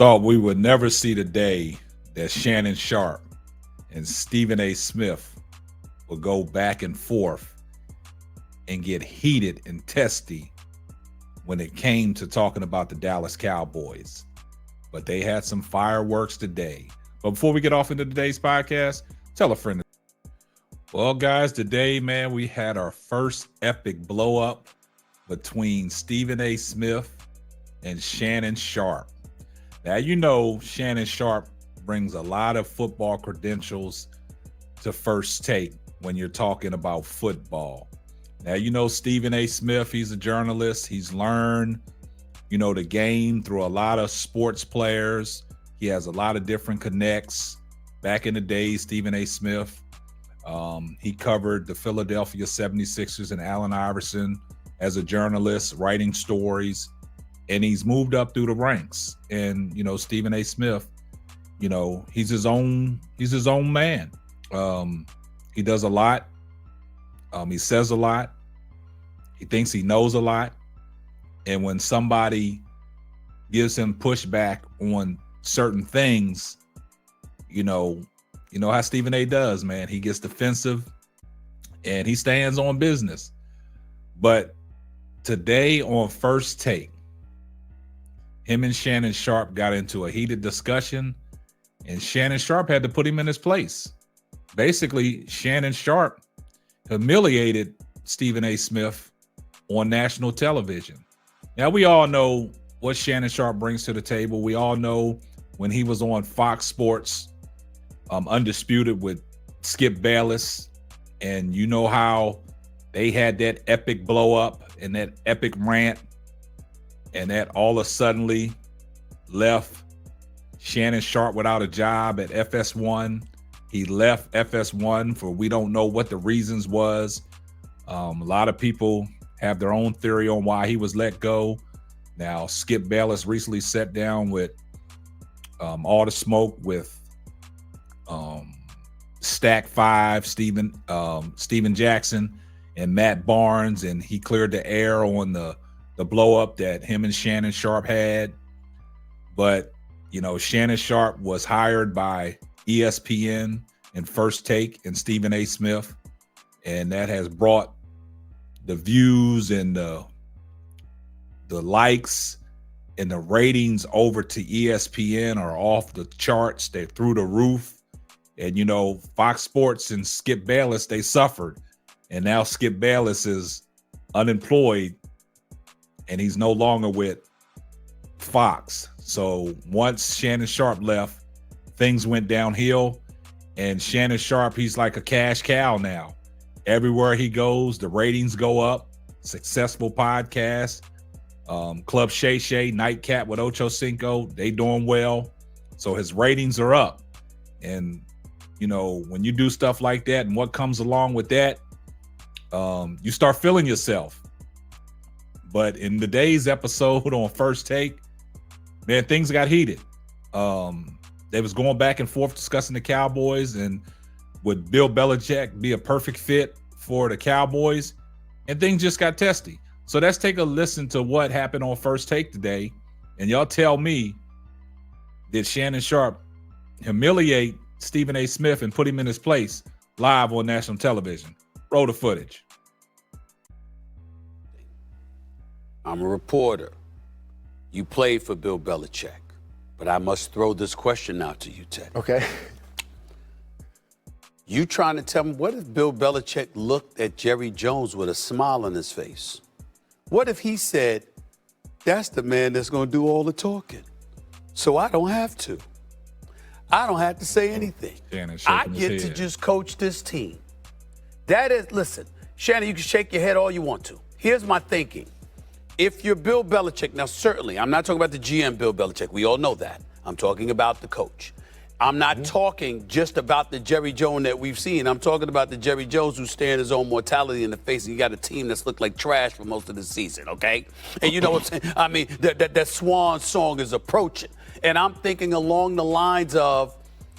thought we would never see the day that Shannon Sharpe and Stephen A. Smith would go back and forth and get heated and testy when it came to talking about the Dallas Cowboys. But they had some fireworks today. But before we get off into today's podcast, tell a friend. Well, guys, today, man, we had our first epic blow up between Stephen A. Smith and Shannon Sharpe. Now, you know, Shannon Sharpe brings a lot of football credentials to First Take when you're talking about football. Now, you know, Stephen A. Smith, he's a journalist. He's learned, you know, the game through a lot of sports players. He has a lot of different connects. Back in the day, Stephen A. Smith, he covered the Philadelphia 76ers and Allen Iverson as a journalist, writing stories. And he's moved up through the ranks. And, you know, Stephen A. Smith, you know, he's his own man. He does a lot. He says a lot. He thinks he knows a lot. And when somebody gives him pushback on certain things, you know how Stephen A. does, man. He gets defensive and he stands on business. But today on First Take, him and Shannon Sharpe got into a heated discussion, and Shannon Sharpe had to put him in his place. Basically, Shannon Sharpe humiliated Stephen A. Smith on national television. Now, we all know what Shannon Sharpe brings to the table. We all know when he was on Fox Sports, Undisputed with Skip Bayless, and you know how they had that epic blow up and that epic rant, and that all of a suddenly left Shannon Sharpe without a job at FS1. He left FS1 for we don't know what the reasons was. A lot of people have their own theory on why he was let go. Now, Skip Bayless recently sat down with All the Smoke with Stack 5, Steven Jackson, and Matt Barnes, and he cleared the air on the blow up that him and Shannon Sharpe had. But, you know, Shannon Sharpe was hired by ESPN and First Take and Stephen A. Smith, and that has brought the views and the likes and the ratings over to ESPN are off the charts. They're through the roof. And, you know, Fox Sports and Skip Bayless, they suffered. And now Skip Bayless is unemployed and he's no longer with Fox. So once Shannon Sharpe left, things went downhill. And Shannon Sharpe, he's like a cash cow now. Everywhere he goes, the ratings go up. Successful podcast. Club Shay Shay, Nightcap with Ocho Cinco, they doing well. So his ratings are up. And, you know, when you do stuff like that and what comes along with that, you start feeling yourself. But in today's episode on First Take, man, things got heated. They was going back and forth discussing the Cowboys and would Bill Belichick be a perfect fit for the Cowboys? And things just got testy. So let's take a listen to what happened on First Take today. And y'all tell me, did Shannon Sharpe humiliate Stephen A. Smith and put him in his place live on national television? Roll the footage. I'm a reporter. You played for Bill Belichick, but I must throw this question out to you, Ted. Okay. You trying to tell me, what if Bill Belichick looked at Jerry Jones with a smile on his face? What if he said, that's the man that's going to do all the talking, so I don't have to. I don't have to say anything. I get to just coach this team. That is, listen, Shannon, you can shake your head all you want to. Here's my thinking. If you're Bill Belichick, now certainly, I'm not talking about the GM Bill Belichick. We all know that. I'm talking about the coach. I'm not talking just about the Jerry Jones that we've seen. I'm talking about the Jerry Jones who's staring his own mortality in the face, and you got a team that's looked like trash for most of the season, okay? And you know what I'm saying? I mean, that swan song is approaching. And I'm thinking along the lines of,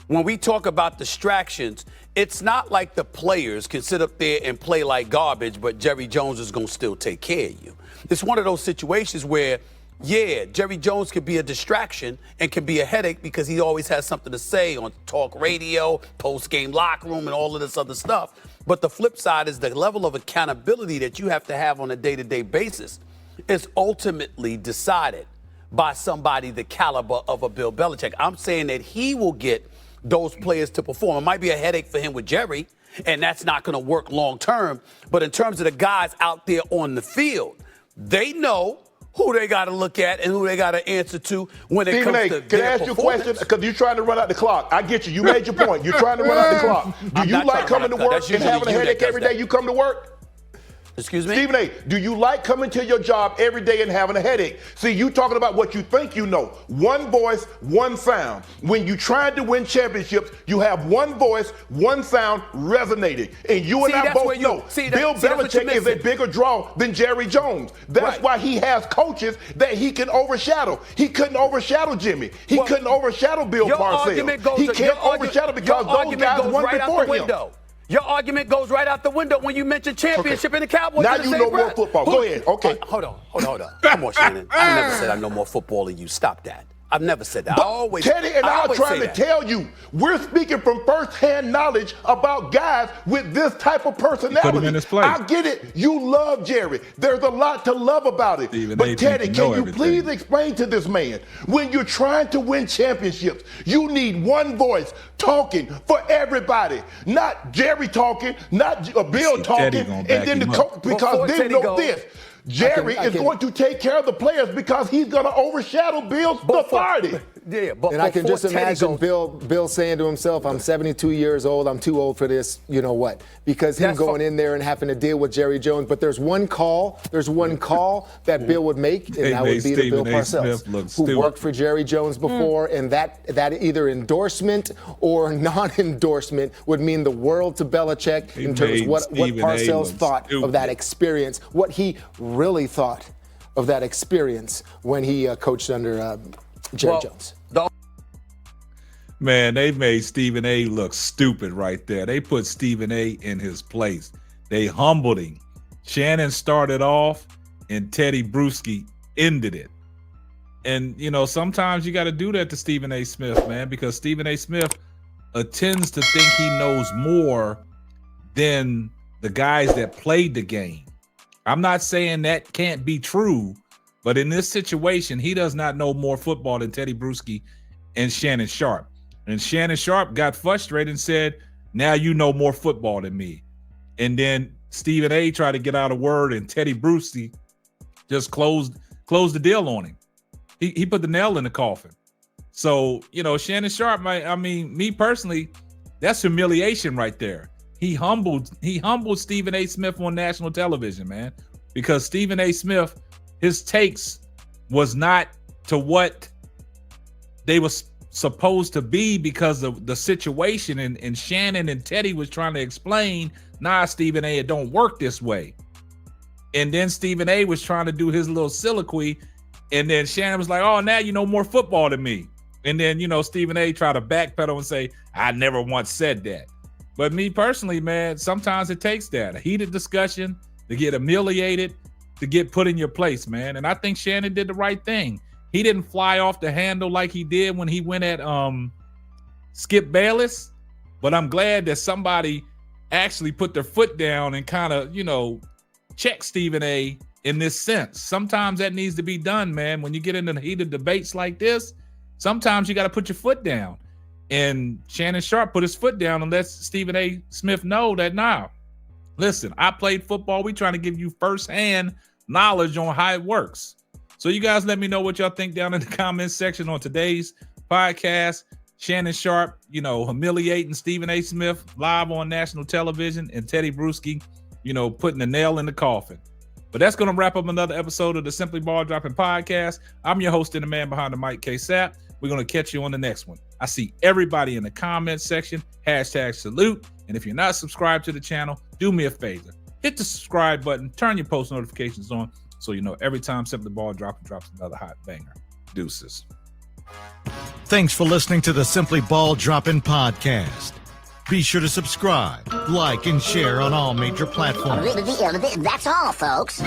when we talk about distractions, it's not like the players can sit up there and play like garbage, but Jerry Jones is going to still take care of you. It's one of those situations where Yeah, Jerry Jones could be a distraction and can be a headache because he always has something to say on talk radio, post-game locker room, and all of this other stuff. But the flip side is the level of accountability that you have to have on a day-to-day basis is ultimately decided by somebody the caliber of a Bill Belichick. I'm saying that he will get those players to perform. It might be a headache for him with Jerry, and that's not going to work long term. But in terms of the guys out there on the field, they know who they got to look at and who they got to answer to when it comes to can I ask you a question? Because you're trying to run out the clock. I get you. You made your point. You're trying to run out the clock. Do you like coming to work and having a headache every day you come to work? Excuse me? Stephen A., do you like coming to your job every day and having a headache? See, you talking about what you think you know. One voice, one sound. When you tried to win championships, you have one voice, one sound resonating. And you and I both know Bill Belichick is a bigger draw than Jerry Jones. That's why he has coaches that he can overshadow. He couldn't overshadow Jimmy. He couldn't overshadow Bill Parcells. He can't overshadow because those guys won before him. Your argument goes right out the window when you mention championship and the Cowboys. Now you know more football. Go ahead. Okay. Hold on. Come on, Shannon. I never said I know more football than you. Stop that. I've never said that. Teddy and I are trying to tell you, we're speaking from first-hand knowledge about guys with this type of personality. Put him in his place. I get it. You love Jerry. There's a lot to love about it. But Teddy, can you please explain to this man, when you're trying to win championships, you need one voice talking for everybody. Not Jerry talking, not Bill talking, and then the coach, because they know this. Jerry is going to take care of the players because he's going to overshadow Bill's authority. And I can just imagine Bill saying to himself, I'm 72 years old, I'm too old for this, you know what? Because him going in there and having to deal with Jerry Jones. But there's one call that Bill would make, and that would be the Bill Parcells, who worked for Jerry Jones before, and that either endorsement or non-endorsement would mean the world to Belichick in terms of what Parcells thought of that experience, what he really thought of that experience when he coached under Jerry Jones. Man, they made Stephen A. look stupid right there. They put Stephen A. in his place. They humbled him. Shannon started off and Teddy Bruschi ended it. And, you know, sometimes you got to do that to Stephen A. Smith, man, because Stephen A. Smith tends to think he knows more than the guys that played the game. I'm not saying that can't be true, but in this situation, he does not know more football than Teddy Bruschi and Shannon Sharpe. And Shannon Sharpe got frustrated and said, now you know more football than me. And then Stephen A. tried to get out a word, and Teddy Bruschi just closed the deal on him. He put the nail in the coffin. So, you know, Shannon Sharpe, me personally, that's humiliation right there. He humbled Stephen A. Smith on national television, man, because Stephen A. Smith, his takes was not to what they were supposed to be because of the situation. And Shannon and Teddy was trying to explain, nah, Stephen A., it don't work this way. And then Stephen A. was trying to do his little soliloquy. And then Shannon was like, oh, now you know more football than me. And then, you know, Stephen A. tried to backpedal and say, I never once said that. But me personally, man, sometimes it takes that, a heated discussion, to get humiliated, to get put in your place, man. And I think Shannon did the right thing. He didn't fly off the handle like he did when he went at Skip Bayless. But I'm glad that somebody actually put their foot down and kind of, you know, check Stephen A. in this sense. Sometimes that needs to be done, man. When you get into heated debates like this, sometimes you got to put your foot down. And Shannon Sharpe put his foot down and let Stephen A. Smith know that, nah, listen, I played football. We trying to give you firsthand knowledge on how it works. So you guys let me know what y'all think down in the comments section on today's podcast. Shannon Sharpe, you know, humiliating Stephen A. Smith live on national television, and Teddy Bruschi, you know, putting the nail in the coffin. But that's going to wrap up another episode of the Simply Ball Dropping Podcast. I'm your host and the man behind the mic, K-Sap. We're going to catch you on the next one. I see everybody in the comments section. #salute. And if you're not subscribed to the channel, do me a favor. Hit the subscribe button. Turn your post notifications on so you know every time Simply Ball drops another hot banger. Deuces. Thanks for listening to the Simply Ball Dropping Podcast. Be sure to subscribe, like, and share on all major platforms. That's all, folks.